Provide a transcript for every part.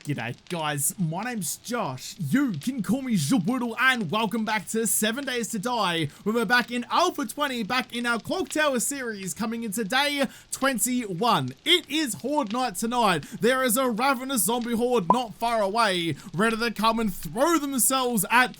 G'day guys, my name's Josh, you can call me Zhuboodle, and welcome back to 7 Days to Die, where we're back in Alpha 20, back in our Clock Tower series, coming into day 21. It is Horde night tonight. There is a ravenous zombie horde not far away, ready to come and throw themselves at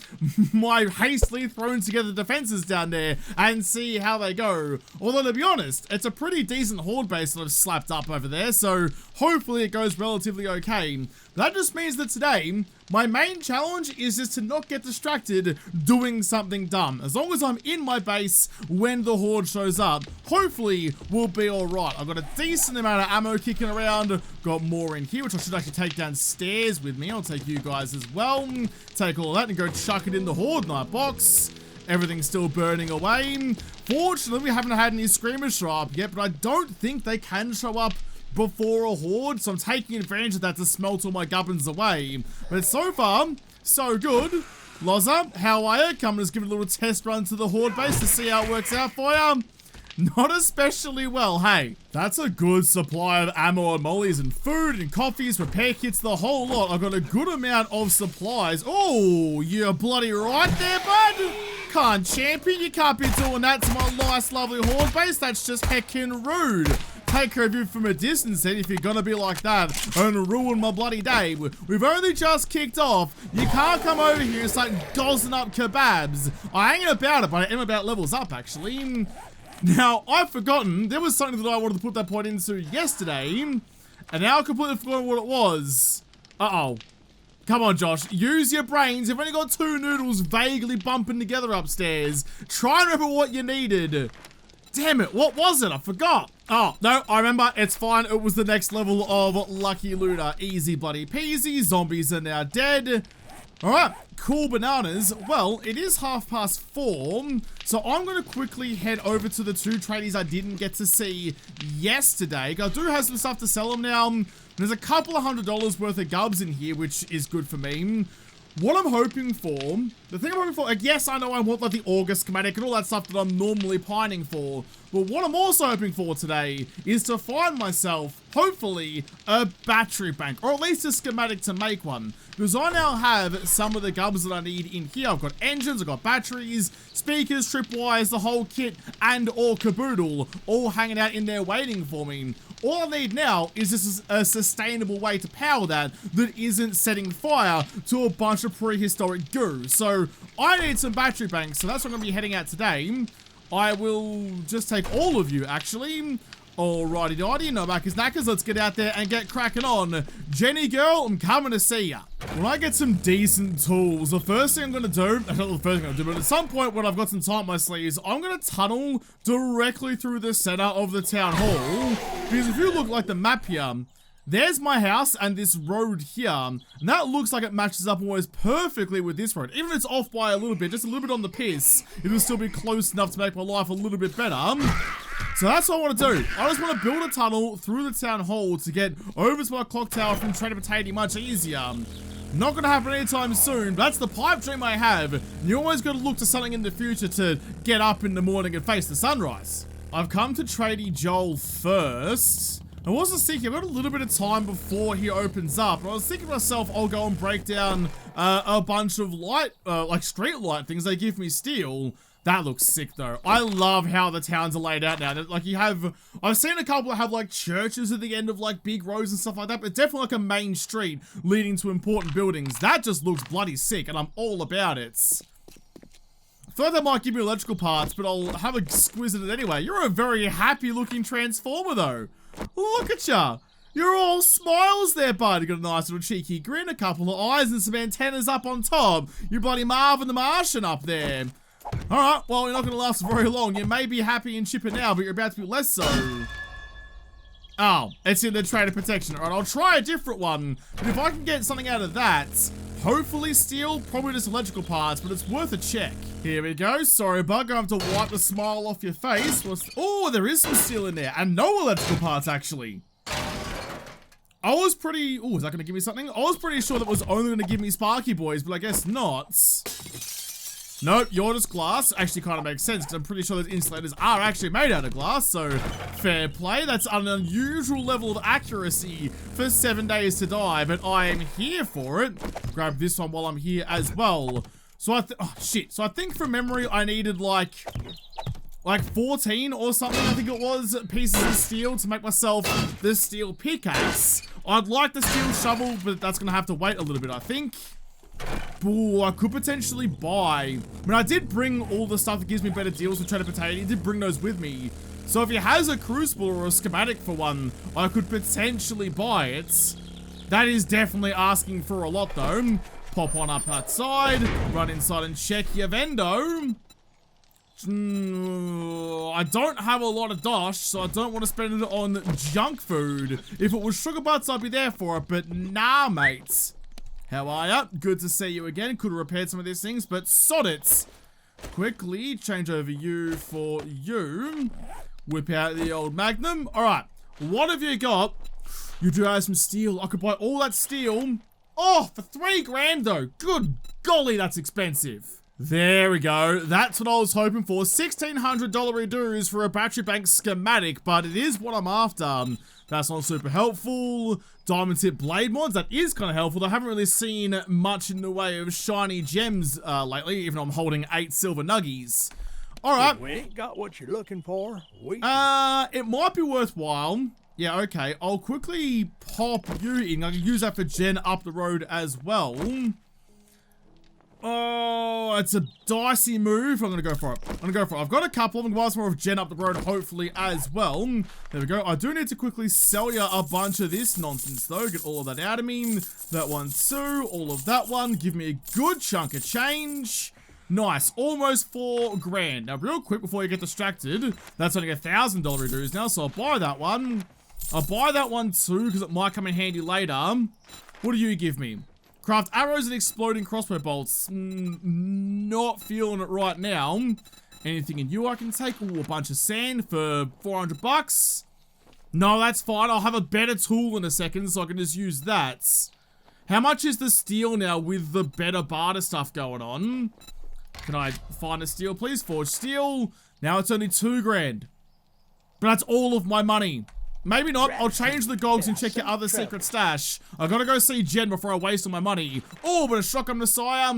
my hastily thrown together defenses down there, and see how they go. Although, to be honest, it's a pretty decent horde base that I've slapped up over there, so hopefully it goes relatively okay. That just means that today, my main challenge is just to not get distracted doing something dumb. As long as I'm in my base when the horde shows up, hopefully we'll be alright. I've got a decent amount of ammo kicking around, got more in here, which I should actually take downstairs with me. I'll take you guys as well. Take all of that and go chuck it in the horde night box. Everything's still burning away. Fortunately, we haven't had any screamers show up yet, but I don't think they can show up before a horde, so I'm taking advantage of that to smelt all my gubbins away. But so far, so good. Loza, how are you? Come and just give it a little test run to the horde base to see how it works out for you. Not especially well, hey. That's a good supply of ammo and mollies and food and coffees, repair kits, the whole lot. I've got a good amount of supplies. Oh, you're bloody right there, bud. Can't champion, you can't be doing that to my nice, lovely horde base. That's just heckin' rude. Take care of you from a distance then if you're gonna be like that and ruin my bloody day. We've only just kicked off. You can't come over here and start gozzling up kebabs. I ain't about it, but I am about levels up actually. Now, I've forgotten, there was something that I wanted to put that point into yesterday, and now I completely forgot what it was. Uh-oh. Come on, Josh, use your brains. You've only got two noodles vaguely bumping together upstairs. Try and remember what you needed. Damn it, what was it? I forgot. Oh, no, I remember. It's fine. It was the next level of Lucky Looter. Easy bloody peasy. Zombies are now dead. Alright, cool bananas. Well, it is 4:30, so I'm going to quickly head over to the two tradies I didn't get to see yesterday. I do have some stuff to sell them now. There's a couple of $100 worth of gubs in here, which is good for me. What I'm hoping for, the thing I'm hoping for, like, yes, I know I want like the August schematic and all that stuff that I'm normally pining for, but what I'm also hoping for today is to find myself, hopefully, a battery bank, or at least a schematic to make one, because I now have some of the gubs that I need in here. I've got engines, I've got batteries, speakers, tripwires, the whole kit, and or caboodle, all hanging out in there waiting for me. All I need now is just a sustainable way to power that isn't setting fire to a bunch of prehistoric goo. So I need some battery banks, so that's what I'm going to be heading out today. I will just take all of you, actually. Alrighty-dighty, no backers knackers, let's get out there and get cracking on. Jenny girl, I'm coming to see ya. When I get some decent tools, the first thing I'm going to do, not the first thing I'm going to do, but at some point when I've got some time up my sleeves, I'm going to tunnel directly through the center of the town hall. Because if you look like the map here, there's my house and this road here, and that looks like it matches up almost perfectly with this road. Even if it's off by a little bit, just a little bit on the piss, it'll still be close enough to make my life a little bit better. So that's what I want to do. I just want to build a tunnel through the town hall to get over to my clock tower from Trader Potato much easier. Not going to happen anytime soon, but that's the pipe dream I have. You always got to look to something in the future to get up in the morning and face the sunrise. I've come to Tradie Joel first. I wasn't thinking, I've got a little bit of time before he opens up, and I was thinking to myself, I'll go and break down a bunch of light, like street light things they give me steel. That looks sick though. I love how the towns are laid out now. Like you have, I've seen a couple that have like churches at the end of like big roads and stuff like that, but it's definitely like a main street leading to important buildings. That just looks bloody sick, and I'm all about it. I feel like they might give me electrical parts, but I'll have a squiz at it anyway. You're a very happy looking transformer though. Look at ya. You're all smiles there, bud. You got a nice little cheeky grin, a couple of eyes, and some antennas up on top. You bloody Marvin the Martian up there. Alright, well, you're not going to last very long. You may be happy and chipper now, but you're about to be less so. Oh, it's in the Trader Protection. Alright, I'll try a different one. But if I can get something out of that, hopefully steel, probably just electrical parts, but it's worth a check. Here we go. Sorry, bug. I have to wipe the smile off your face. Oh, there is some steel in there, and no electrical parts, actually. I was pretty... Oh, is that going to give me something? I was pretty sure that was only going to give me Sparky Boys, but I guess not. Nope, you're just glass. Actually kind of makes sense because I'm pretty sure those insulators are actually made out of glass, so fair play. That's an unusual level of accuracy for 7 days to die, but I am here for it. Grab this one while I'm here as well. So so I think from memory I needed like 14 or something, I think it was, pieces of steel to make myself the steel pickaxe. I'd like the steel shovel, but that's gonna have to wait a little bit, I think. Ooh, I could potentially buy. I mean, I did bring all the stuff that gives me better deals with Trader Potato. He did bring those with me. So if he has a crucible or a schematic for one, I could potentially buy it. That is definitely asking for a lot though. Pop one up outside, run inside and check your vendo. I don't have a lot of dosh, so I don't want to spend it on junk food. If it was sugar butts, I'd be there for it, but nah, mates. How are ya? Good to see you again. Could have repaired some of these things, but sod it. Quickly change over you for you. Whip out the old Magnum. Alright, what have you got? You do have some steel. I could buy all that steel. Oh, for 3 grand though. Good golly, that's expensive. There we go. That's what I was hoping for. $1,600 dues for a battery bank schematic, but it is what I'm after. That's not super helpful. Diamond tip blade mods, that is kind of helpful. I haven't really seen much in the way of shiny gems lately, even though I'm holding 8 silver nuggies. Alright. We ain't got what you're looking for. It might be worthwhile. Yeah, okay. I'll quickly pop you in. I can use that for gen up the road as well. Oh, it's a dicey move. I'm gonna go for it. I've got a couple. I'm gonna buy some more of gen up the road, hopefully, as well. There we go. I do need to quickly sell you a bunch of this nonsense, though. Get all of that out of me. That one too. All of that one. Give me a good chunk of change. Nice. Almost 4 grand. Now, real quick, before you get distracted, that's only $1,000 dues now, so I'll buy that one. I'll buy that one too, because it might come in handy later. What do you give me? Craft arrows and exploding crossbow bolts. Not feeling it right now. Anything in you I can take? Ooh, a bunch of sand for 400 bucks. No, that's fine. I'll have a better tool in a second, so I can just use that. How much is the steel now with the better barter stuff going on? Can I find a steel, please? Forge steel. Now it's only 2 grand. But that's all of my money. Maybe not. I'll change the gogs and check your other secret stash. I gotta go see Jen before I waste all my money. Oh, but a Shotgun Messiah.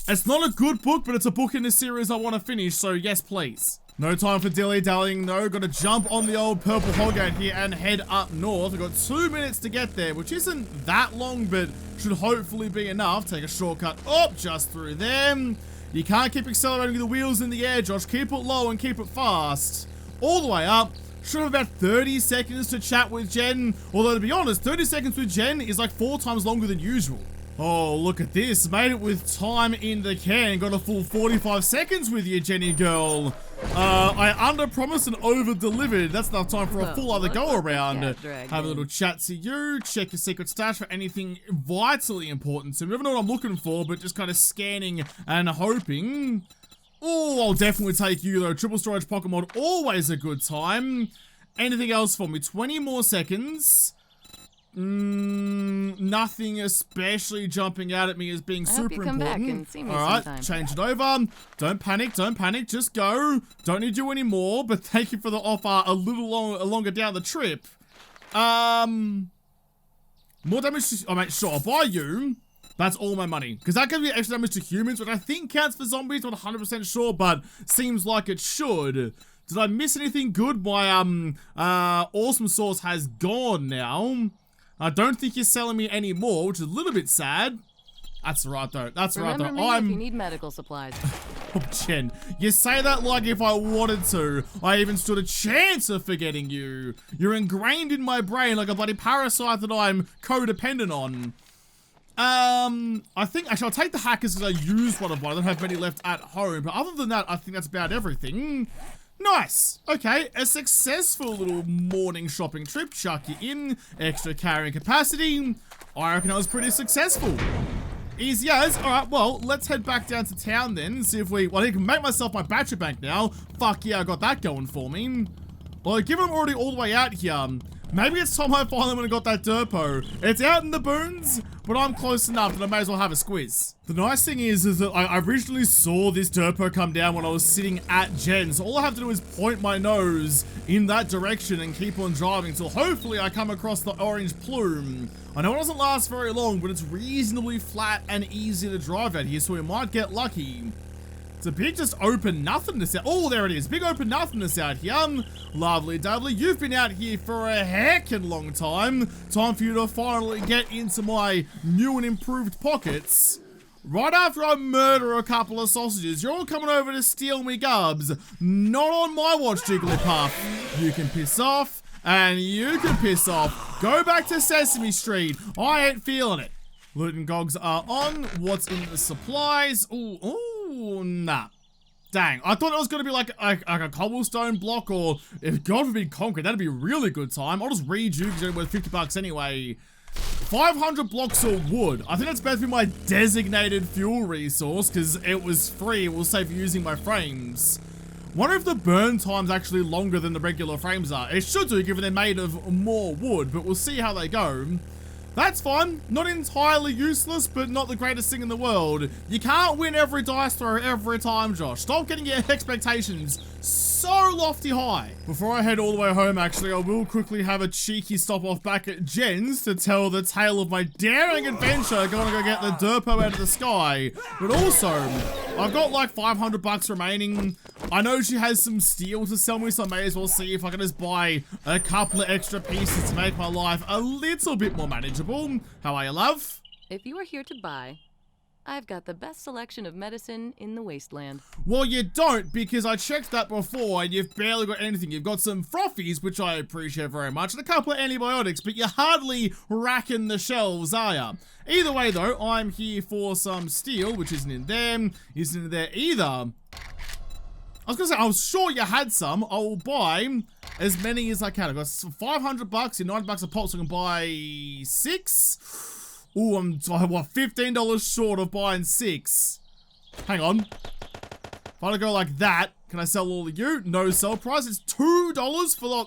It's not a good book, but it's a book in the series I want to finish, so yes, please. No time for dilly-dallying, though. Gotta jump on the old purple hog out here and head up north. We've got 2 minutes to get there, which isn't that long, but should hopefully be enough. Take a shortcut up, just through them. You can't keep accelerating with the wheels in the air, Josh. Keep it low and keep it fast. All the way up. Should have about 30 seconds to chat with Jen. Although, to be honest, 30 seconds with Jen is like 4 times longer than usual. Oh, look at this. Made it with time in the can. Got a full 45 seconds with you, Jenny girl. I under-promised and over-delivered. That's enough time for a full other go-around. Have a little chat to you. Check your secret stash for anything vitally important. So, never know what I'm looking for, but just kind of scanning and hoping. Oh, I'll definitely take you, though. Triple storage pocket mod, always a good time. Anything else for me? 20 more seconds. Nothing especially jumping out at me as being super important. Alright, change it over. Don't panic, just go. Don't need you anymore, but thank you for the offer a little longer down the trip. More damage to, mate, sure, I'll buy you. That's all my money. Because that can be extra damage to humans, which I think counts for zombies, not 100% sure, but seems like it should. Did I miss anything good? My, awesome sauce has gone now. I don't think you're selling me any more, which is a little bit sad. That's right, though. Remember me if you need medical supplies. Oh, Jen, you say that like if I wanted to. I even stood a chance of forgetting you. You're ingrained in my brain like a bloody parasite that I'm codependent on. I think, actually, I'll take the hackers because I used one of mine. I don't have many left at home. But other than that, I think that's about everything. Nice. Okay, a successful little morning shopping trip. Chuck you in. Extra carrying capacity. I reckon I was pretty successful. Easy as. Alright, well, let's head back down to town then and see if well, I can make myself my battery bank now. Fuck yeah, I got that going for me. Well, given I'm already all the way out here, Maybe it's time I finally went and got that Derpo. It's out in the boons, but I'm close enough that I may as well have a squiz. The nice thing is that I originally saw this Derpo come down when I was sitting at Jen, so all I have to do is point my nose in that direction and keep on driving until hopefully I come across the orange plume. I know it doesn't last very long, but it's reasonably flat and easy to drive out here, so we might get lucky. It's a big just open nothingness out. Oh, there it is. Big open nothingness out here. Lovely, dovely. You've been out here for a heckin' long time. Time for you to finally get into my new and improved pockets. Right after I murder a couple of sausages, you're all coming over to steal me gubs. Not on my watch, Jigglypuff. You can piss off, and you can piss off. Go back to Sesame Street. I ain't feeling it. Loot and gogs are on. What's in the supplies? Ooh, nah. Dang, I thought it was going to be like a cobblestone block or, if God forbid, concrete. That'd be a really good time. I'll just read you because it's worth 50 bucks anyway. 500 blocks of wood. I think that's better than my designated fuel resource because it was free. It will save using my frames. Wonder if the burn time's actually longer than the regular frames are. It should do given they're made of more wood, but we'll see how they go. That's fine. Not entirely useless, but not the greatest thing in the world. You can't win every dice throw every time, Josh. Stop getting your expectations so lofty high. Before I head all the way home, actually, I will quickly have a cheeky stop off back at Jen's to tell the tale of my daring adventure going to go get the Derpo out of the sky. But also, I've got like 500 bucks remaining. I know she has some steel to sell me, so I may as well see if I can just buy a couple of extra pieces to make my life a little bit more manageable. How are you, love? If you are here to buy, I've got the best selection of medicine in the wasteland. Well, you don't, because I checked that before and you've barely got anything. You've got some frothies, which I appreciate very much, and a couple of antibiotics, but you're hardly racking the shelves, are ya? Either way, though, I'm here for some steel, which isn't in there, isn't in there either. I was gonna say, I was sure you had some. I will buy as many as I can. I've got 500 bucks, and 90 bucks a pop, so I can buy 6. Ooh, I'm, what, $15 short of buying 6. Hang on. If I go like that, can I sell all of you? No sell price. It's $2 for the,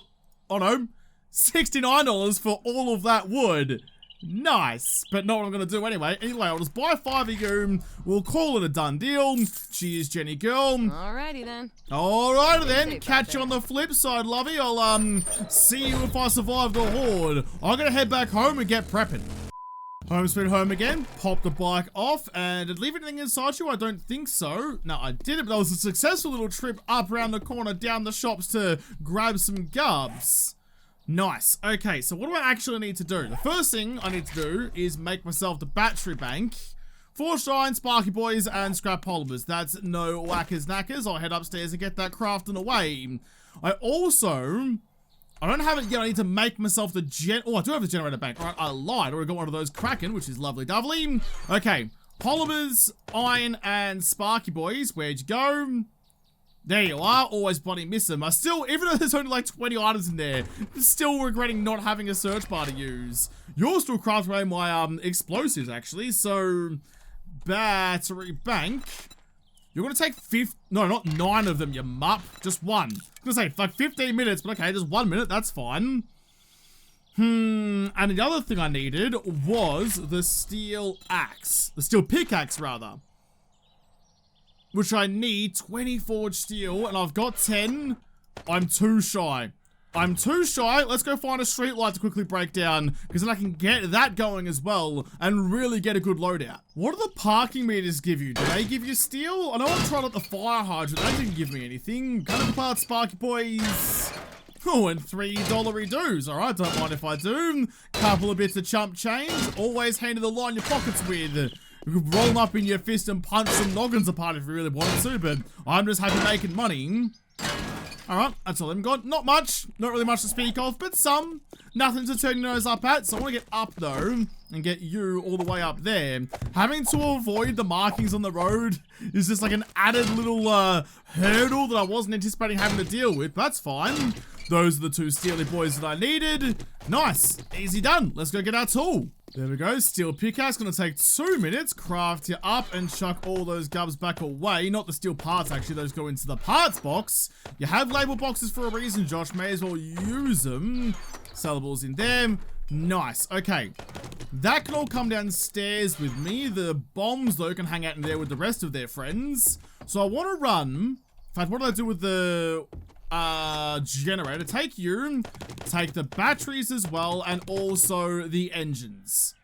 oh no, $69 for all of that wood. Nice, but not what I'm gonna do anyway. Anyway, I'll just buy 5 of you. We'll call it a done deal. Cheers, Jenny girl. Alrighty then. Alrighty then. Catch you on the flip side, lovey. I'll see you if I survive the horde. I'm gonna head back home and get prepping. Home sweet home again. Pop the bike off, and did leave anything inside you? I don't think so. No, I didn't, but that was a successful little trip up around the corner, down the shops to grab some gubs. Nice. Okay, so what do I actually need to do? The first thing I need to do is make myself the battery bank for Shine, Sparky Boys, and Scrap Polymers. That's no whackers knackers. I'll head upstairs and get that crafting away. I don't have it yet. I need to make myself the oh, I do have the generator bank. All right, I lied. I already got one of those cracking, which is lovely dovely. Okay, polymers, iron, and Sparky Boys. Where'd you go? There you are. Always bloody miss them. I still, even though there's only like 20 items in there, I'm still regretting not having a search bar to use. You're still crafting away my explosives, actually. So, battery bank. You're gonna take no, not 9 of them, you mupp. Just 1. I was gonna say, like 15 minutes, but okay, just 1 minute, that's fine. And the other thing I needed was the steel axe. The steel pickaxe, rather. Which I need 20 forged steel, and I've got 10. I'm too shy. I'm too shy. Let's go find a street light to quickly break down, because then I can get that going as well, and really get a good loadout. What do the parking meters give you? Do they give you steel? I know I tried out the fire hydrant. They didn't give me anything. Gun of parts, Sparky Boys. Oh, and $3 dues. Alright, don't mind if I do. Couple of bits of chump change. Always handy to line your pockets with. You could roll them up in your fist and punch some noggins apart if you really wanted to, but I'm just happy making money. Alright, that's all I've got. Not much. Not really much to speak of, but some. Nothing to turn your nose up at, so I want to get up, though, and get you all the way up there. Having to avoid the markings on the road is just like an added little hurdle that I wasn't anticipating having to deal with, but that's fine. Those are the 2 steely boys that I needed. Nice. Easy done. Let's go get our tool. There we go. Steel pickaxe. Gonna take 2 minutes. Craft you up and chuck all those gubs back away. Not the steel parts, actually. Those go into the parts box. You have label boxes for a reason, Josh. May as well use them. Sellables in them. Nice. Okay. That can all come downstairs with me. The bombs, though, can hang out in there with the rest of their friends. So I want to run. In fact, what do I do with the generator? Take you. Take the batteries as well. And also the engines.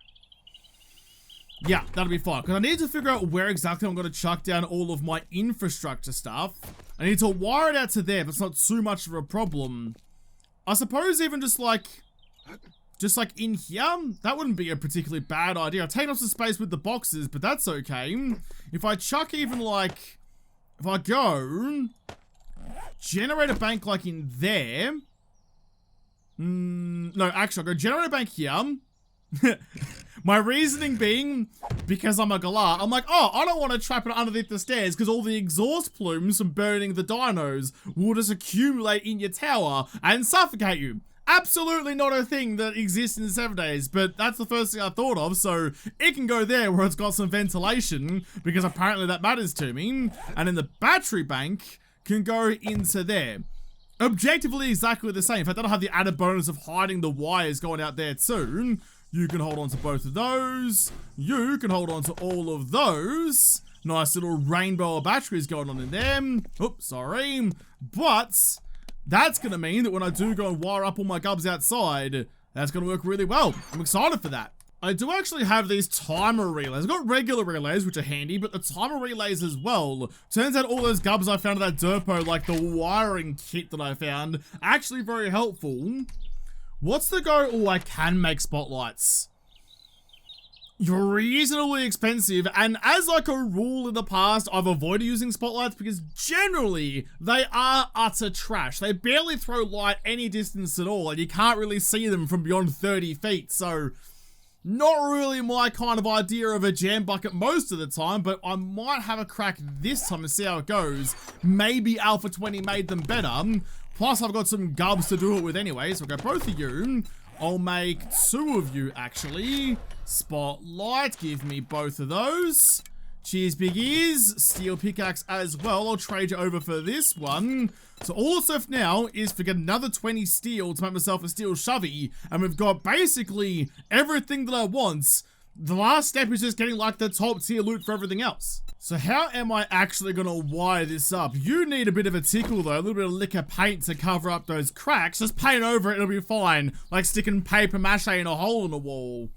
Yeah, that'll be fine. Because I need to figure out where exactly I'm going to chuck down all of my infrastructure stuff. I need to wire it out to there, but it's not too much of a problem. I suppose even just like in here, that wouldn't be a particularly bad idea. I've taken up some space with the boxes, but that's okay. If I chuck even like, if I go generate a bank like in there. No, actually, I'll go generate a bank here. My reasoning being, because I'm a galah, I'm like, oh, I don't want to trap it underneath the stairs because all the exhaust plumes from burning the dinos will just accumulate in your tower and suffocate you. Absolutely not a thing that exists in 7 days, but that's the first thing I thought of, so it can go there where it's got some ventilation, because apparently that matters to me, and then the battery bank can go into there. Objectively exactly the same. In fact, I don't have the added bonus of hiding the wires going out there too. You can hold on to both of those. You can hold on to all of those. Nice little rainbow of batteries going on in there. Oops, sorry. But that's going to mean that when I do go and wire up all my gubs outside, that's going to work really well. I'm excited for that. I do actually have these timer relays. I've got regular relays, which are handy, but the timer relays as well. Turns out all those gubs I found at that Derpo, like the wiring kit that I found, actually very helpful. What's the go? Oh, I can make spotlights. You're reasonably expensive, and as like a rule in the past, I've avoided using spotlights because generally they are utter trash. They barely throw light any distance at all, and you can't really see them from beyond 30 feet, so not really my kind of idea of a jam bucket most of the time, but I might have a crack this time and see how it goes. Maybe Alpha 20 made them better. Plus, I've got some gubs to do it with anyway, so I'll go both of you. I'll make 2 of you, actually. Spotlight, give me both of those. Cheers, big ears. Steel pickaxe as well. I'll trade you over for this one. So all that's left now is to get another 20 steel to make myself a steel shovey. And we've got basically everything that I want. The last step is just getting like the top tier loot for everything else. So how am I actually going to wire this up? You need a bit of a tickle though, a little bit of liquor paint to cover up those cracks. Just paint over it, it'll be fine. Like sticking paper mache in a hole in the wall.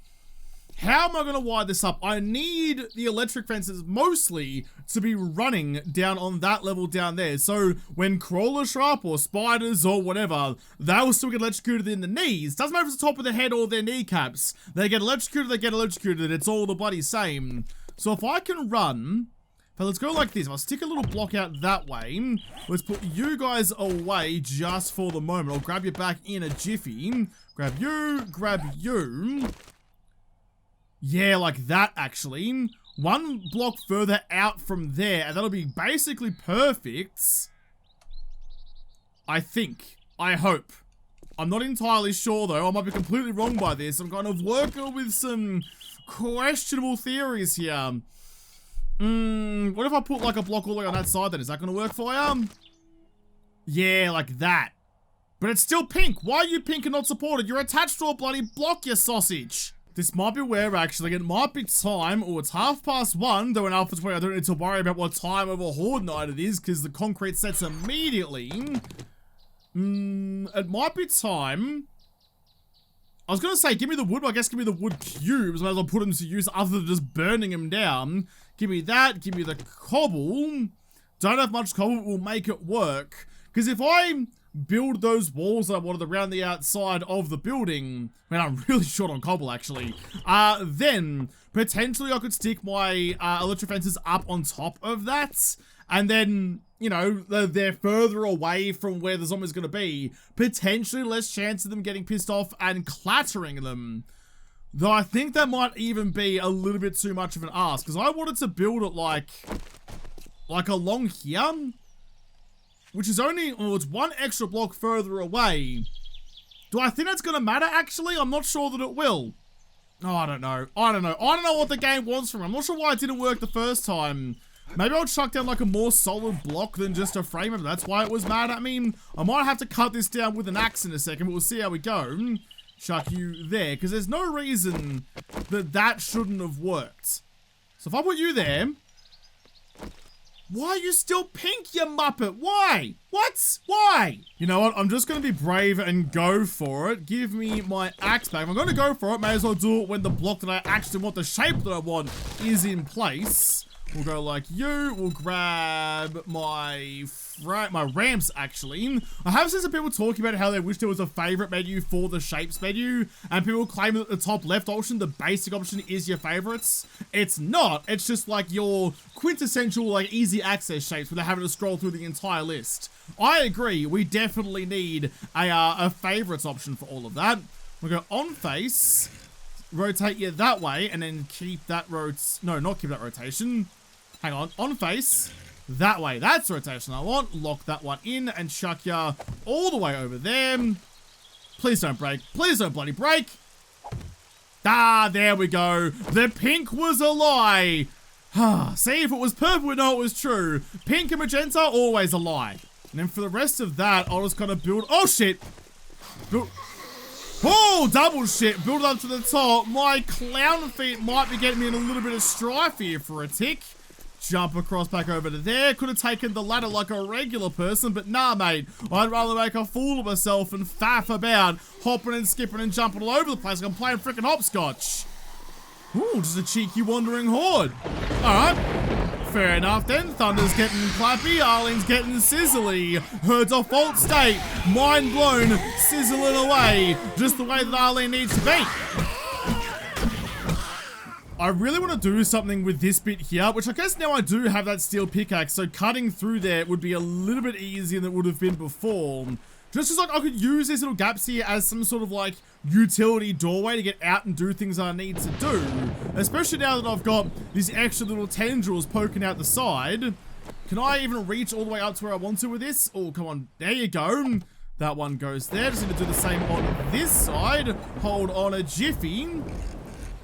How am I going to wire this up? I need the electric fences mostly to be running down on that level down there. So when crawlers show up or spiders or whatever, they will still get electrocuted in the knees. Doesn't matter if it's the top of the head or their kneecaps. They get electrocuted, they get electrocuted. It's all the bloody same. So if I can run, but let's go like this. I'll stick a little block out that way. Let's put you guys away just for the moment. I'll grab you back in a jiffy. Grab you, grab you. Yeah, like that, actually. 1 block further out from there, and that'll be basically perfect. I think. I hope. I'm not entirely sure, though. I might be completely wrong by this. I'm kind of working with some questionable theories here. What if I put, like, a block all the way on that side, then? Is that going to work for you? Yeah, like that. But it's still pink. Why are you pink and not supported? You're attached to a bloody block, you sausage. This might be where actually it might be time, or it's 1:30, though in Alpha 20 I don't need to worry about what time of a Horde night it is, because the concrete sets immediately. It might be time. I was going to say, give me the wood, but I guess give me the wood cubes, might as well put them to use other than just burning them down. Give me that, give me the cobble. Don't have much cobble, but we'll make it work. Because if I build those walls that I wanted around the outside of the building, man, I'm really short on cobble actually, then potentially I could stick my electric fences up on top of that, and then, you know, they're further away from where the zombie's going to be, potentially less chance of them getting pissed off and clattering them. Though I think that might even be a little bit too much of an ask, because I wanted to build it like along here, which is only, well, it's 1 extra block further away. Do I think that's going to matter, actually? I'm not sure that it will. Oh, I don't know. I don't know what the game wants from me. I'm not sure why it didn't work the first time. Maybe I'll chuck down like a more solid block than just a frame. Maybe that's why it was mad at me. I might have to cut this down with an axe in a second, but we'll see how we go. Chuck you there, because there's no reason that that shouldn't have worked. So if I put you there, why are you still pink, you muppet? Why? What? Why? You know what? I'm just going to be brave and go for it. Give me my axe back. If I'm going to go for it, may as well do it when the block that I actually want, the shape that I want, is in place. We'll go like you. We'll grab my ramps, actually. I have seen some people talking about how they wish there was a favorite menu for the shapes menu, and people claim that the top left option, the basic option, is your favorites. It's not. It's just like your quintessential, like, easy access shapes without having to scroll through the entire list. I agree. We definitely need a favorites option for all of that. We'll go on face, rotate you that way, and then keep that not keep that rotation. Hang on face, that way. That's the rotation I want. Lock that one in and chuck ya all the way over there. Please don't break. Please don't bloody break. Ah, there we go. The pink was a lie. See, if it was purple, we know it was true. Pink and magenta, always a lie. And then for the rest of that, I'll just kind of build. Oh, shit. Oh, double shit. Build up to the top. My clown feet might be getting me in a little bit of strife here for a tick. Jump across back over to there. Could have taken the ladder like a regular person, but nah, mate. I'd rather make a fool of myself and faff about, hopping and skipping and jumping all over the place like I'm playing freaking hopscotch. Ooh, just a cheeky wandering horde. Alright. Fair enough then. Thunder's getting clappy. Arlene's getting sizzly. Her default state. Mind blown. Sizzling away. Just the way that Arlene needs to be. I really want to do something with this bit here, which I guess now I do have that steel pickaxe, so cutting through there would be a little bit easier than it would have been before. Just as like I could use these little gaps here as some sort of like utility doorway to get out and do things I need to do. Especially now that I've got these extra little tendrils poking out the side. Can I even reach all the way up to where I want to with this? Oh, come on. There you go. That one goes there. Just need to do the same on this side. Hold on a jiffy.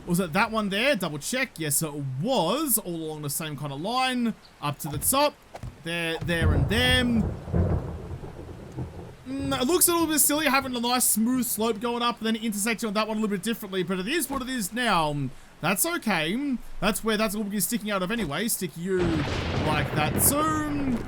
Was it that one there? Double check. Yes, it was. All along the same kind of line. Up to the top. There, there, and there. It looks a little bit silly having a nice smooth slope going up and then intersecting on that one a little bit differently, but it is what it is now. That's okay. That's where that's going to be sticking out of anyway. Stick you like that soon.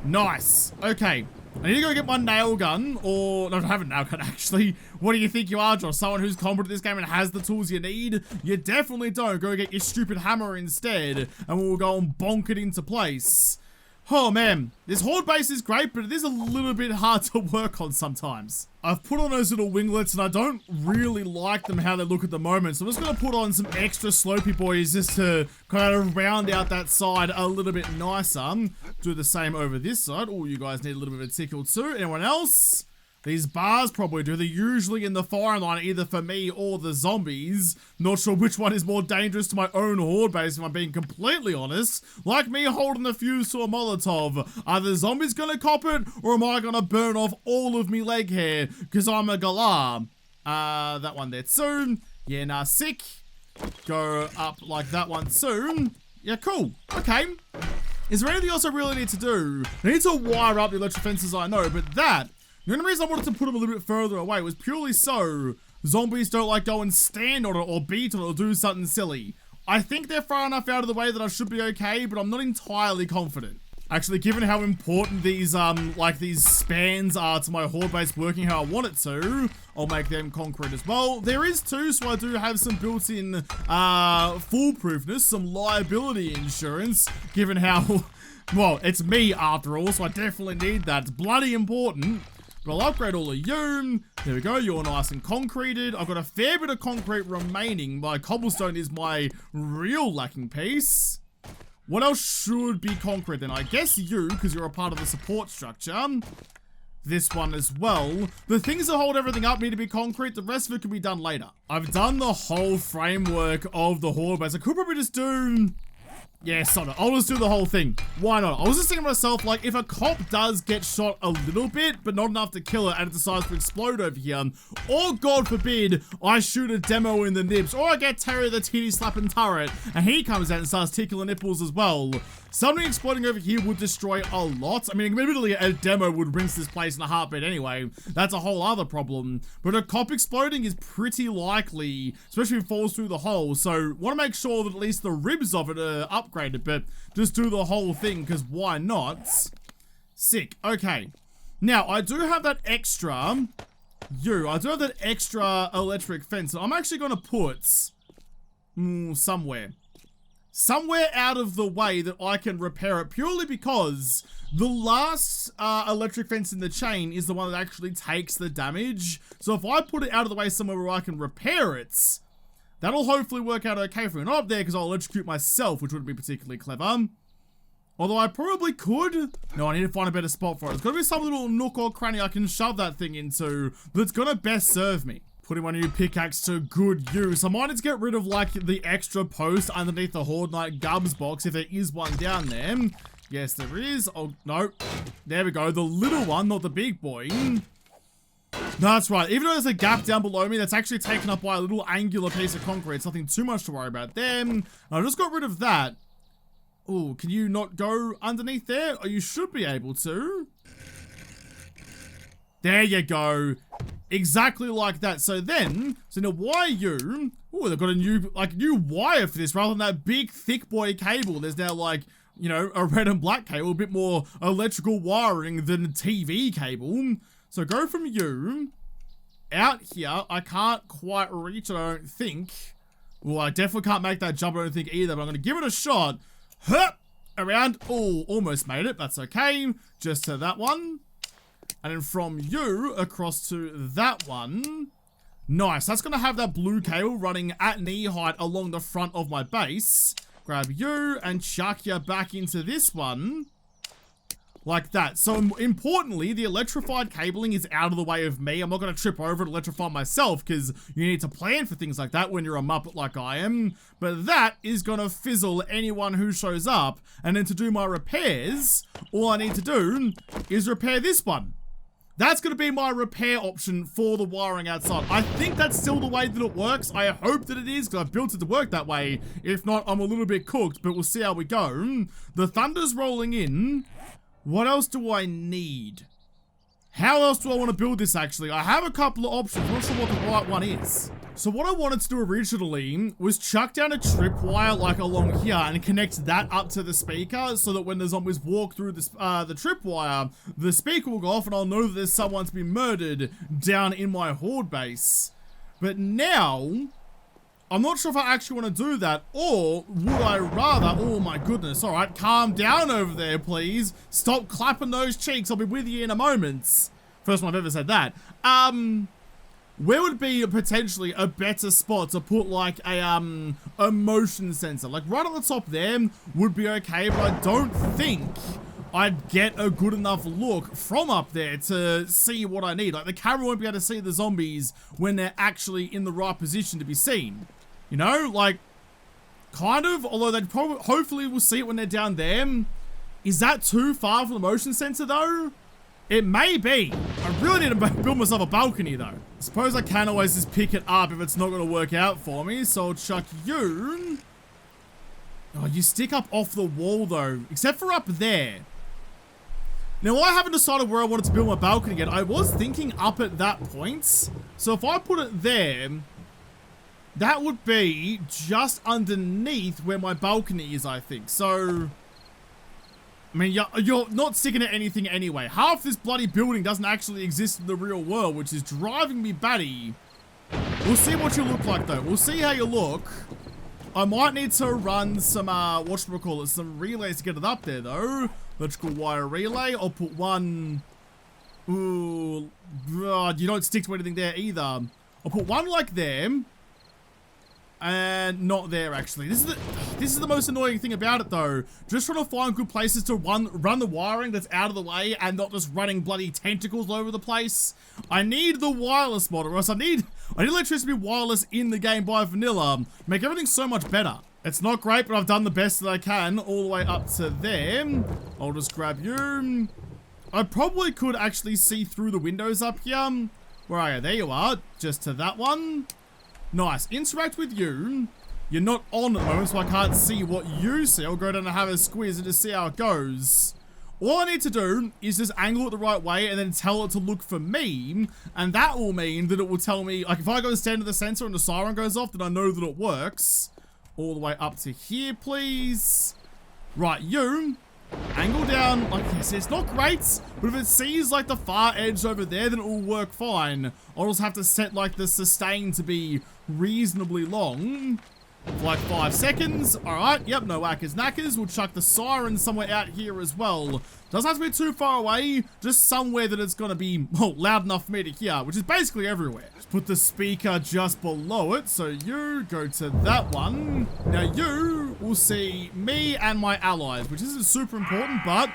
Nice. Okay. I need to go get my nail gun, or, no, I don't have a nail gun, actually. What do you think you are, Josh? Someone who's competent at this game and has the tools you need? You definitely don't. Go get your stupid hammer instead, and we'll go and bonk it into place. Oh, man. This Horde base is great, but it is a little bit hard to work on sometimes. I've put on those little winglets, and I don't really like them how they look at the moment, so I'm just going to put on some extra slopey boys just to kind of round out that side a little bit nicer. Do the same over this side. Oh, you guys need a little bit of a tickle too. Anyone else? These bars probably do. They're usually in the firing line either for me or the zombies. Not sure which one is more dangerous to my own Horde base, if I'm being completely honest. Like me holding the fuse to a Molotov. Are the zombies gonna cop it, or am I gonna burn off all of me leg hair because I'm a galah? That one there soon. Yeah, nah, sick. Go up like that one soon. Yeah, cool. Okay. Is there anything else I really need to do? I need to wire up the electric fences, I know, but that... The only reason I wanted to put them a little bit further away was purely so zombies don't like go and stand on it or beat on it or do something silly. I think they're far enough out of the way that I should be okay, but I'm not entirely confident. Actually, given how important these, these spans are to my Horde base working how I want it to, I'll make them concrete as well. There is too, so I do have some built-in, foolproofness, some liability insurance, given how, well, it's me after all, so I definitely need that. It's bloody important. But I'll upgrade all of you. There we go, you're nice and concreted. I've got a fair bit of concrete remaining. My cobblestone is my real lacking piece. What else should be concrete then? I guess you, because you're a part of the support structure. This one as well. The things that hold everything up need to be concrete. The rest of it can be done later. I've done the whole framework of the Horde base. I could probably just do Yeah, sod it. I'll just do the whole thing. Why not? I was just thinking to myself, like, if a cop does get shot a little bit, but not enough to kill it, and it decides to explode over here, or God forbid, I shoot a demo in the nips, or I get Terry the titty slapping turret, and he comes out and starts tickling nipples as well. Something exploding over here would destroy a lot. I mean, admittedly, a demo would rinse this place in a heartbeat anyway. That's a whole other problem. But a cop exploding is pretty likely, especially if it falls through the hole. So, want to make sure that at least the ribs of it are upgraded, but just do the whole thing, because why not? Sick. Okay. Now, I do have that extra... I do have that extra electric fence. I'm actually going to put... somewhere out of the way that I can repair it, purely because the last electric fence in the chain is the one that actually takes the damage. So if I put it out of the way somewhere where I can repair it, that'll hopefully work out okay for me. Not up there, because I'll electrocute myself, which wouldn't be particularly clever. Although I probably could. No, I need to find a better spot for it. There's got to be some little nook or cranny I can shove that thing into that's going to best serve me. Putting my new pickaxe to good use. I might need to get rid of, like, the extra post underneath the Horde Knight Gubs box, if there is one down there. Yes, there is. Oh, no. There we go. The little one, not the big boy. That's right. Even though there's a gap down below me that's actually taken up by a little angular piece of concrete, it's nothing too much to worry about there. I just got rid of that. Oh, can you not go underneath there? Oh, you should be able to. There you go. Exactly like that. So now why are you... Oh, they've got a new wire for this rather than that big thick boy cable. There's now, like, you know, a red and black cable, a bit more electrical wiring than a TV cable. So go from you out here. I can't quite reach it, I don't think. Well, I definitely can't make that jump, I don't think either, but I'm going to give it a shot. Hup! Around. Oh, almost made it. That's okay. Just to that one. And then from you across to that one. Nice. That's going to have that blue cable running at knee height along the front of my base. Grab you and chuck you back into this one. Like that. So importantly, the electrified cabling is out of the way of me. I'm not going to trip over and electrify myself, because you need to plan for things like that when you're a muppet like I am. But that is going to fizzle anyone who shows up. And then to do my repairs, all I need to do is repair this one. That's going to be my repair option for the wiring outside. I think that's still the way that it works. I hope that it is, because I've built it to work that way. If not, I'm a little bit cooked, but we'll see how we go. The thunder's rolling in. What else do I need? How else do I want to build this, actually? I have a couple of options. I'm not sure what the right one is. So what I wanted to do originally was chuck down a tripwire, like, along here and connect that up to the speaker, so that when the zombies walk through the tripwire, the speaker will go off and I'll know that there's someone to be murdered down in my Horde base. But now... I'm not sure if I actually want to do that, or would I rather... Oh my goodness, alright, calm down over there, please. Stop clapping those cheeks, I'll be with you in a moment. First time I've ever said that. Where would be potentially a better spot to put, like, a motion sensor? Like, right at the top there would be okay, but I don't think I'd get a good enough look from up there to see what I need. Like, the camera won't be able to see the zombies when they're actually in the right position to be seen. You know, like, kind of, although they'd probably, hopefully we'll see it when they're down there. Is that too far from the motion sensor, though? It may be. I really need to build myself a balcony, though. I suppose I can always just pick it up if it's not going to work out for me, so I'll chuck you. Oh, you stick up off the wall, though, except for up there. Now, I haven't decided where I wanted to build my balcony yet. I was thinking up at that point. So if I put it there... that would be just underneath where my balcony is, I think. So, I mean, you're not sticking at anything anyway. Half this bloody building doesn't actually exist in the real world, which is driving me batty. We'll see what you look like, though. We'll see how you look. I might need to run some, whatchamacallit, some relays to get it up there, though. Electrical wire relay. I'll put one... Ooh, you don't stick to anything there either. I'll put one like there. And not there, actually. This is the most annoying thing about it, though. Just trying to find good places to run the wiring that's out of the way and not just running bloody tentacles all over the place. I need the wireless mod, or else I I need electricity wireless in the game by vanilla. Make everything so much better. It's not great, but I've done the best that I can all the way up to there. I'll just grab you. I probably could actually see through the windows up here. Where are you? There you are. Just to that one. Nice. Interact with you. You're not on at the moment, so I can't see what you see. I'll go down and have a squeeze and just see how it goes. All I need to do is just angle it the right way and then tell it to look for me. And that will mean that it will tell me, like if I go and stand at the sensor and the siren goes off, then I know that it works. All the way up to here, please. Right, you. Angle down, like yes, it's not great, but if it sees like the far edge over there, then it will work fine. I'll just have to set like the sustain to be reasonably long. For like 5 seconds. Alright, yep, no whackers knackers. We'll chuck the siren somewhere out here as well. Doesn't have to be too far away, just somewhere that it's gonna be loud enough for me to hear, which is basically everywhere. Just put the speaker just below it, so you go to that one. Now you will see me and my allies, which isn't super important, but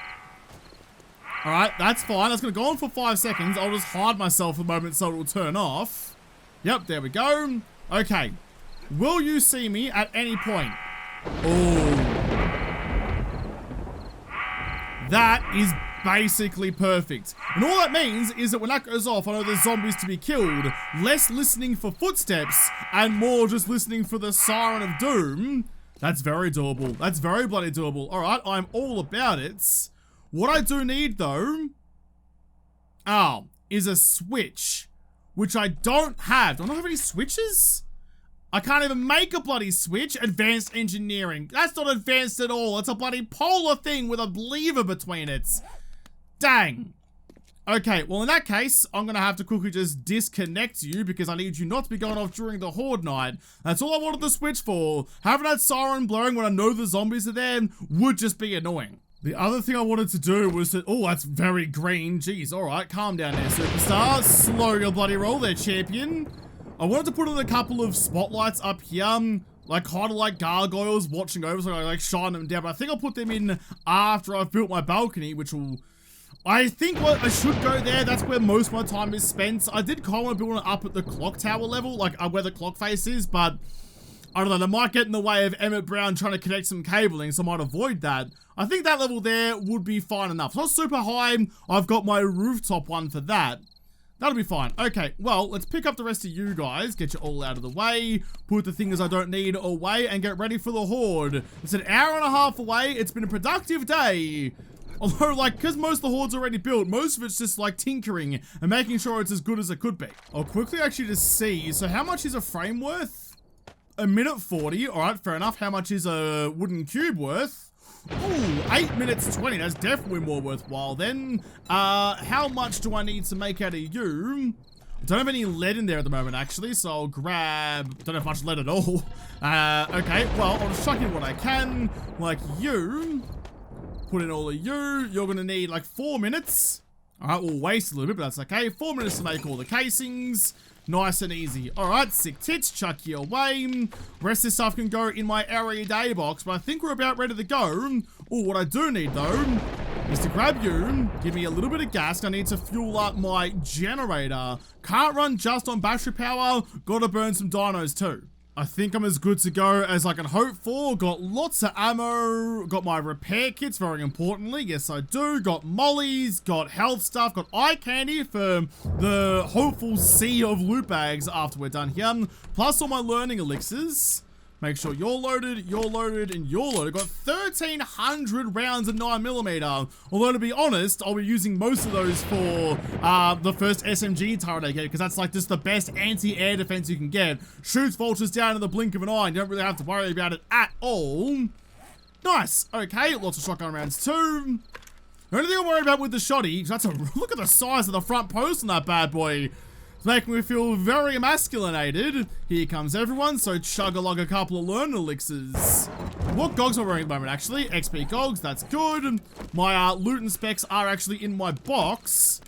alright, that's fine. That's gonna go on for 5 seconds. I'll just hide myself for a moment so it will turn off. Yep, there we go. Okay. Will you see me at any point? Oh. That is basically perfect. And all that means is that when that goes off, I know there's zombies to be killed. Less listening for footsteps and more just listening for the siren of doom. That's very doable. That's very bloody doable. All right, I'm all about it. What I do need though, is a switch, which I don't have. Do I not have any switches? I can't even make a bloody switch. Advanced engineering. That's not advanced at all. It's a bloody polar thing with a lever between it. Dang. Okay, well in that case, I'm gonna have to quickly just disconnect you because I need you not to be going off during the Horde night. That's all I wanted the switch for. Having that siren blowing when I know the zombies are there would just be annoying. The other thing I wanted to do was to, oh, that's very green. Jeez, alright, calm down there, superstar. Slow your bloody roll there, champion. I wanted to put in a couple of spotlights up here, like kind of like gargoyles watching over, so I like shine them down, but I think I'll put them in after I've built my balcony, which will, I think what I should go there, that's where most of my time is spent. I did kind of want to build it up at the clock tower level, like where the clock face is, but I don't know, they might get in the way of Emmett Brown trying to connect some cabling, so I might avoid that. I think that level there would be fine enough. It's not super high, I've got my rooftop one for that. That'll be fine. Okay, well, let's pick up the rest of you guys, get you all out of the way, put the things I don't need away, and get ready for the Horde. It's an hour and a half away. It's been a productive day. Although, like, because most of the Horde's already built, most of it's just, like, tinkering and making sure it's as good as it could be. I'll quickly actually just see. So how much is a frame worth? A minute 40. All right, fair enough. How much is a wooden cube worth? Ooh, 8 minutes 20. That's definitely more worthwhile then. How much do I need to make out of you? I don't have any lead in there at the moment, actually, so I'll grab... Don't have much lead at all. Okay, well, I'll just chuck in what I can. Like you. Put in all of you. You're gonna need like 4 minutes. All right, we'll waste a little bit, but that's okay. 4 minutes to make all the casings. Nice and easy. All right, sick tits, chuck you away. Rest of this stuff can go in my area day box, but I think we're about ready to go. Oh, what I do need though is to grab you, give me a little bit of gas. I need to fuel up my generator. Can't run just on battery power. Gotta burn some dinos too. I think I'm as good to go as I can hope for. Got lots of ammo. Got my repair kits, very importantly. Yes, I do. Got mollies. Got health stuff. Got eye candy for the hopeful sea of loot bags after we're done here. Plus all my learning elixirs. Make sure you're loaded, and you're loaded. Got 1,300 rounds of 9mm. Although, to be honest, I'll be using most of those for the first SMG turret I get, because that's like just the best anti-air defense you can get. Shoots vultures down in the blink of an eye, and you don't really have to worry about it at all. Nice. Okay, lots of shotgun rounds too. The only thing I'm worried about with the shotty, that's a look at the size of the front post on that bad boy. Making me feel very emasculinated. Here comes everyone, so chug-a-lug a couple of learn elixirs. What gogs am I wearing at the moment, actually? XP gogs, that's good. My loot and specs are actually in my box.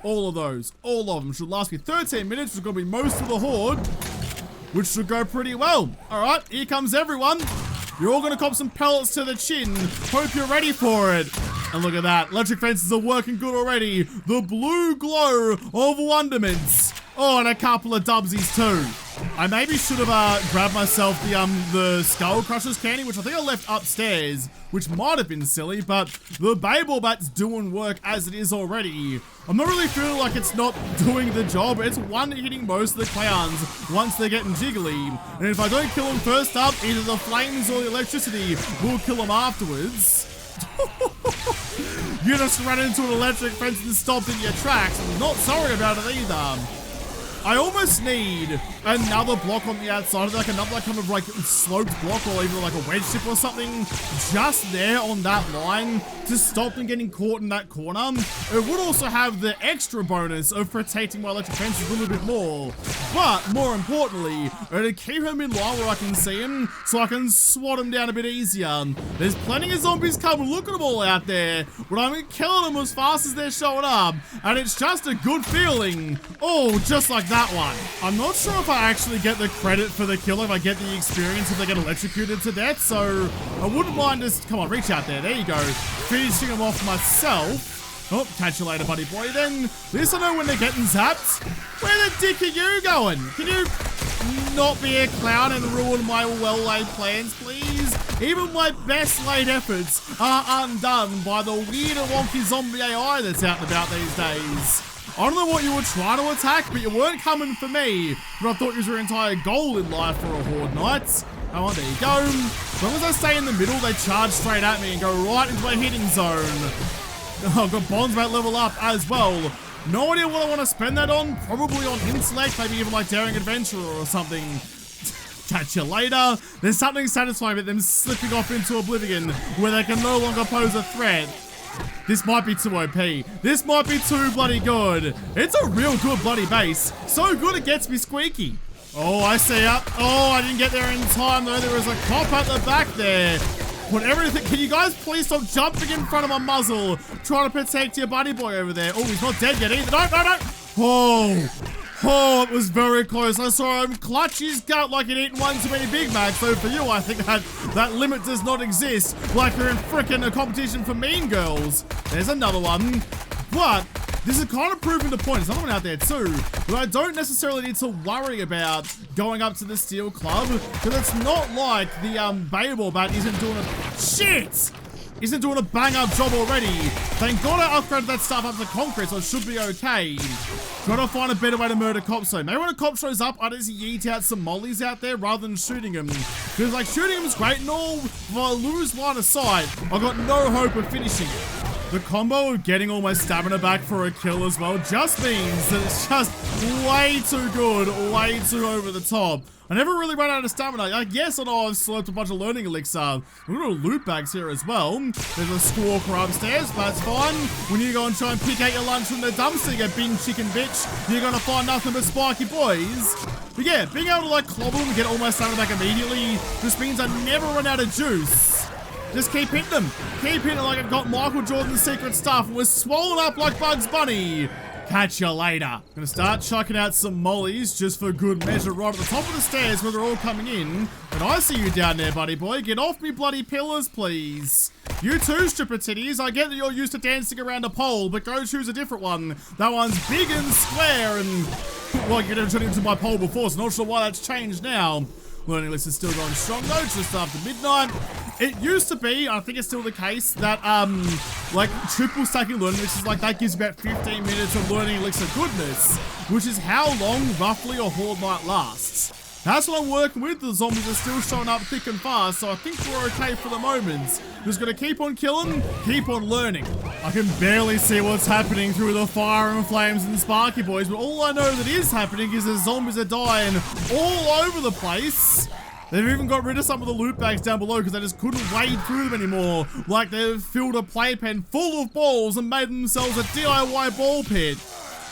All of those, all of them should last me 13 minutes, which is gonna be most of the Horde, which should go pretty well. All right, here comes everyone. You're all gonna cop some pellets to the chin. Hope you're ready for it. And look at that, electric fences are working good already. The blue glow of wonderment. Oh, and a couple of dubsies too. I maybe should have grabbed myself the Skull Crusher's candy, which I think I left upstairs, which might have been silly, but the Babel Bat's doing work as it is already. I'm not really feeling like it's not doing the job. It's one-hitting most of the clowns once they're getting jiggly. And if I don't kill them first up, either the flames or the electricity will kill them afterwards. You just ran into an electric fence and stopped in your tracks. I'm not sorry about it either. I almost need another block on the outside, like another kind of like sloped block or even like a wedge chip or something just there on that line to stop them getting caught in that corner. It would also have the extra bonus of protecting my electric fences a little bit more, but more importantly, it'll keep him in line where I can see him so I can swat him down a bit easier. There's plenty of zombies coming, look at them all out there, but I'm killing them as fast as they're showing up, and it's just a good feeling. Oh, just like that one. I'm not sure if I actually get the credit for the kill, if I get the experience if they get electrocuted to death, so I wouldn't mind just, come on, reach out there, you go, finishing them off myself. Oh, catch you later, buddy boy, then. At least I know when they're getting zapped. Where the dick are you going? Can you not be a clown and ruin my well-laid plans, please? Even my best laid efforts are undone by the weird and wonky zombie AI that's out and about these days. I don't know what you were trying to attack, but you weren't coming for me. But I thought it was your entire goal in life for a Horde Knight. Oh, well, there you go. As long as I stay in the middle, they charge straight at me and go right into my hitting zone. Oh, I've got bonds about level up as well. No idea what I want to spend that on. Probably on intellect, maybe even like Daring Adventurer or something. Catch you later. There's something satisfying about them slipping off into oblivion where they can no longer pose a threat. This might be too OP. This might be too bloody good. It's a real good bloody base. So good it gets me squeaky. Oh, I see ya. Oh, I didn't get there in time though. There was a cop at the back there. Put everything. Can you guys please stop jumping in front of my muzzle? Trying to protect your buddy boy over there. Oh, he's not dead yet either. No, no, no. Oh, it was very close. I saw him clutch his gut like he'd eaten one too many Big Macs. So for you, I think that limit does not exist. Like you're in frickin' a competition for Mean Girls. There's another one. But this is kind of proving the point. There's another one out there too. But I don't necessarily need to worry about going up to the Steel Club. Because it's not like the Babel Bat isn't doing a... Shit! Isn't doing a bang-up job already. Thank God I upgraded that stuff up to concrete, so it should be okay. Gotta find a better way to murder cops though. Maybe when a cop shows up, I just yeet out some mollies out there rather than shooting him. Because like shooting him is great and all, if I lose line of sight, I've got no hope of finishing it. The combo of getting all my stamina back for a kill as well just means that it's just way too good, way too over the top. I never really run out of stamina. Like, yes, I know I've slurped a bunch of learning elixir. We've got loot bags here as well. There's a squawker upstairs, but that's fine. When you go and try and pick out your lunch from the dumpster, you bin chicken bitch, you're gonna find nothing but spiky boys. But yeah, being able to like clobber them and get all my stamina back immediately just means I never run out of juice. Just keep hitting them. Keep hitting like I've got Michael Jordan's secret stuff and we're swollen up like Bugs Bunny. Catch you later. Gonna start chucking out some mollies just for good measure right at the top of the stairs where they're all coming in. And I see you down there, buddy boy. Get off me bloody pillars, please. You too, stripper titties. I get that you're used to dancing around a pole, but go choose a different one. That one's big and square and... Well, you never turned into my pole before, so not sure why that's changed now. Learning list is still going strong though, just after midnight. It used to be, I think it's still the case, that like triple stacking learning lists, like that gives about 15 minutes of learning elixir goodness, which is how long roughly a Horde might last. That's what I'm working with. The zombies are still showing up thick and fast, so I think we're okay for the moment. Just gonna keep on killing, keep on learning. I can barely see what's happening through the fire and flames and sparky boys, but all I know that is happening is the zombies are dying all over the place. They've even got rid of some of the loot bags down below because they just couldn't wade through them anymore. Like they've filled a playpen full of balls and made themselves a DIY ball pit.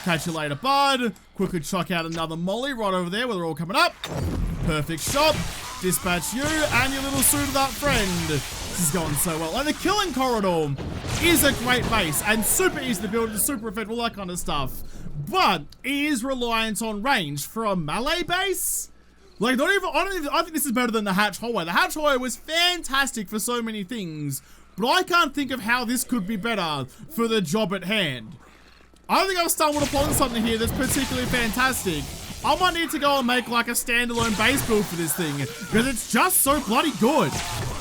Catch you later, bud. Quickly chuck out another molly right over there where they're all coming up. Perfect shot. Dispatch you and your little suited up friend. This is going so well. Like the killing corridor is a great base and super easy to build and super effective, all that kind of stuff. But it is reliant on range for a melee base. Like, I think this is better than the Hatch Hallway. The Hatch Hallway was fantastic for so many things, but I can't think of how this could be better for the job at hand. I think I've stumbled upon something here that's particularly fantastic. I might need to go and make like a standalone base build for this thing because it's just so bloody good.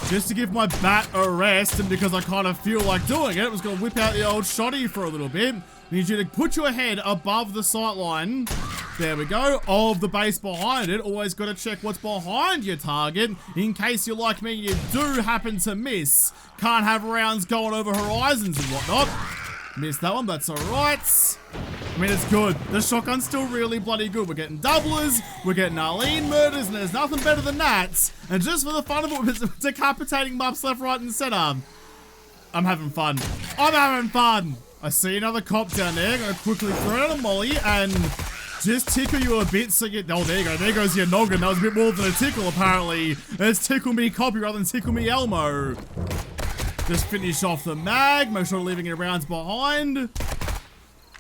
Just to give my bat a rest and because I kind of feel like doing it, I was going to whip out the old shotty for a little bit. I need you to put your head above the sight line. There we go. Of the base behind it. Always got to check what's behind your target in case you're like me, you do happen to miss. Can't have rounds going over horizons and whatnot. Missed that one, that's alright. I mean, it's good. The shotgun's still really bloody good. We're getting doublers, we're getting Arlene murders, and there's nothing better than that. And just for the fun of it, decapitating mups left, right, and center. I'm having fun. I'm having fun. I see another cop down there. Gonna quickly throw out a molly and just tickle you a bit so you... Oh, there you go. There goes your noggin. That was a bit more than a tickle, apparently. Let's tickle me copy rather than tickle me Elmo. Just finish off the mag. Make sure leaving your rounds behind.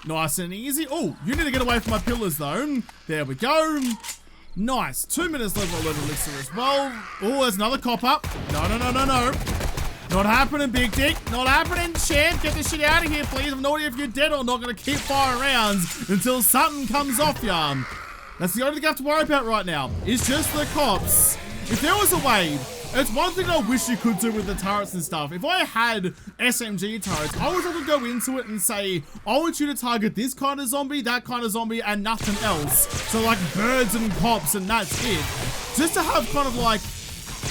Nice and easy. Oh, you need to get away from my pillars, though. There we go. Nice. 2 minutes left on level elixir as well. Oh, there's another cop up. No, no, no, no, no. Not happening, big dick. Not happening, champ. Get this shit out of here, please. I'm not sure if you're dead or not. Gonna keep firing rounds until something comes off ya. That's the only thing I have to worry about right now. It's just the cops. If there was a way... It's one thing I wish you could do with the turrets and stuff. If I had SMG turrets, I wish I could go into it and say, I want you to target this kind of zombie, that kind of zombie, and nothing else. So like birds and cops and that's it. Just to have kind of like,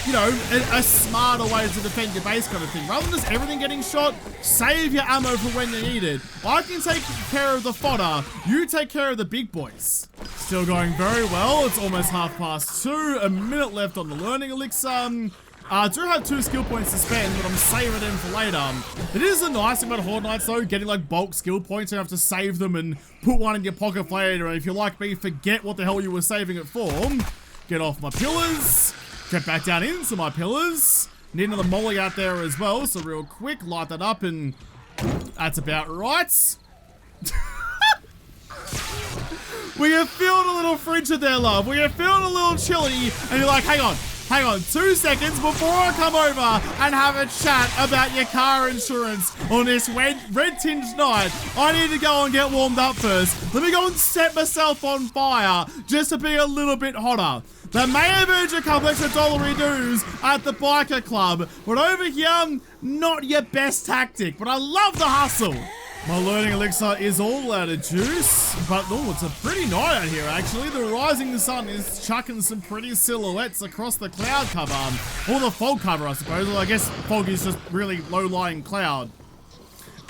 you know, a smarter way to defend your base kind of thing. Rather than just everything getting shot, save your ammo for when you need it. I can take care of the fodder, you take care of the big boys. Still going very well. It's almost 2:30. A minute left on the learning elixir. I do have 2 skill points to spend, but I'm saving them for later. It is a nice thing about Horde Nights though, getting like bulk skill points. You have to save them and put one in your pocket for later. And if you're like me, forget what the hell you were saving it for. Get off my pillars. Get back down into my pillars. Need another molly out there as well. So real quick, light that up and that's about right. We are feeling a little frigid there, love. We are feeling a little chilly. And you're like, hang on, 2 seconds before I come over and have a chat about your car insurance on this red tinged night. I need to go and get warmed up first. Let me go and set myself on fire just to be a little bit hotter. That may have earned you a couple extra dollary dues at the biker club, but over here, not your best tactic, but I love the hustle. My learning elixir is all out of juice, but oh, it's a pretty night out here actually. The rising sun is chucking some pretty silhouettes across the cloud cover, or the fog cover I suppose, well, I guess fog is just really low-lying cloud.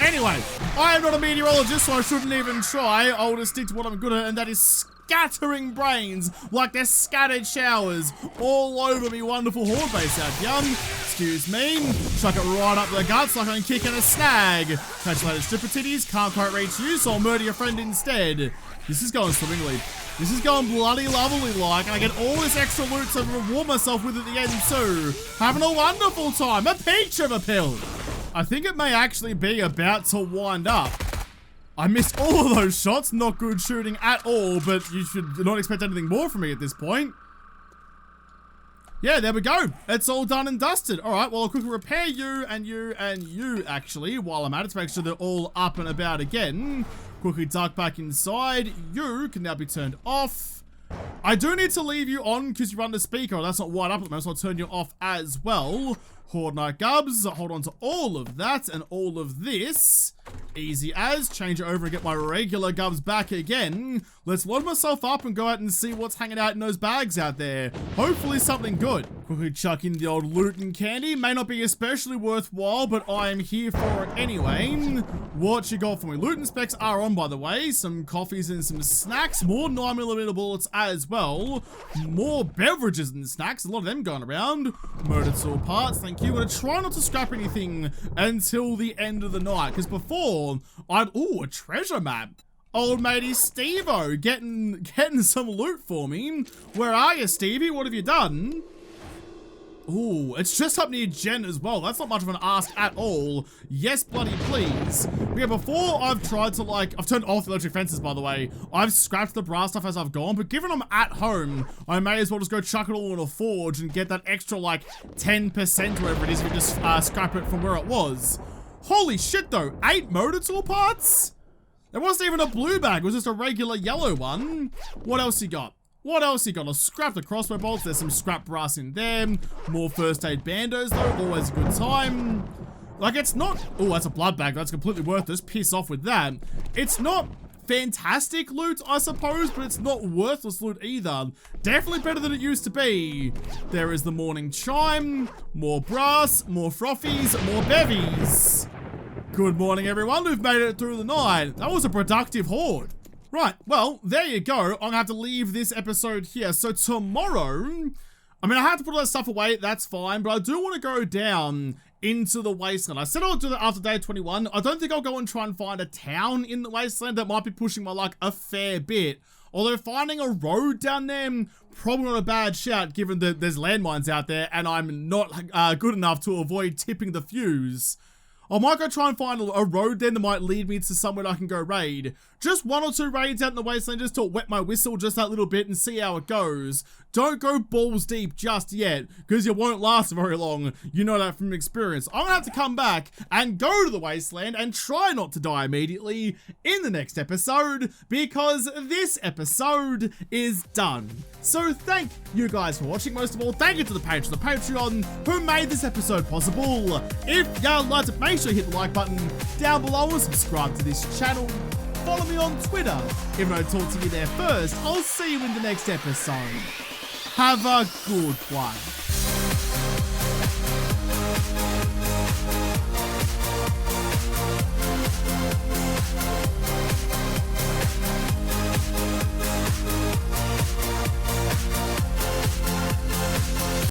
Anyway, I am not a meteorologist, so I shouldn't even try. I'll just stick to what I'm good at, and that is scattering brains like they're scattered showers all over me wonderful Horde base out here. Excuse me. Chuck it right up the guts like I'm kicking a snag. Catch you later, stripper titties. Can't quite reach you, so I'll murder your friend instead. This is going swimmingly. This is going bloody lovely like, and I get all this extra loot to reward myself with at the end too. Having a wonderful time. A peach of a pill. I think it may actually be about to wind up. I missed all of those shots. Not good shooting at all, but you should not expect anything more from me at this point. Yeah, there we go. It's all done and dusted. All right, well, I'll quickly repair you and you and you, actually, while I'm at it, to make sure they're all up and about again. Quickly duck back inside. You can now be turned off. I do need to leave you on because you run the speaker. That's not wired up at the moment, so I'll turn you off as well. Horde Night Gubs, hold on to all of that and all of this. Easy as, change it over and get my regular Gubs back again. Let's load myself up and go out and see what's hanging out in those bags out there. Hopefully something good. Quickly chuck in the old loot and candy. May not be especially worthwhile, but I am here for it anyway. What you got for me? Loot and specs are on, by the way. Some coffees and some snacks. More 9mm bullets as well. More beverages and snacks. A lot of them going around. Murdered saw parts, thank you. I'm gonna try not to scrap anything until the end of the night, because before a treasure map. Old matey Steve-O getting some loot for me. Where are you, Stevie? What have you done? Ooh, it's just up near Jen as well. That's not much of an ask at all. Yes, bloody please. Yeah, before I've tried to I've turned off the electric fences, by the way. I've scrapped the brass stuff as I've gone, but given I'm at home, I may as well just go chuck it all in a forge and get that extra 10% or whatever it is if you just scrap it from where it was. Holy shit though, 8 motor tool parts? There wasn't even a blue bag. It was just a regular yellow one. What else you got? What else you got? I'll scrap the crossbow bolts. There's some scrap brass in there. More first aid bandos though. Always a good time. Like, it's not... Oh, that's a blood bag. That's completely worthless. Piss off with that. It's not fantastic loot, I suppose, but it's not worthless loot either. Definitely better than it used to be. There is the morning chime. More brass. More frothies. More bevies. Good morning, everyone. We've made it through the night. That was a productive horde. Right, well, there you go. I'm gonna have to leave this episode here. So tomorrow, I mean, I have to put all that stuff away. That's fine, but I do want to go down into the wasteland. I said I'll do that after day 21. I don't think I'll go and try and find a town in the wasteland. That might be pushing my luck a fair bit. Although finding a road down there, probably not a bad shout given that there's landmines out there and I'm not good enough to avoid tipping the fuse. I might go try and find a road then that might lead me to somewhere I can go raid. Just 1 or 2 raids out in the wasteland just to wet my whistle just that little bit and see how it goes. Don't go balls deep just yet, because you won't last very long. You know that from experience. I'm gonna have to come back and go to the wasteland and try not to die immediately in the next episode, because this episode is done. So thank you guys for watching. Most of all, thank you to the patrons of the Patreon who made this episode possible. If you liked it, make sure you hit the like button down below and subscribe to this channel. Follow me on Twitter. If I don't talk to you there first, I'll see you in the next episode. Have a good one.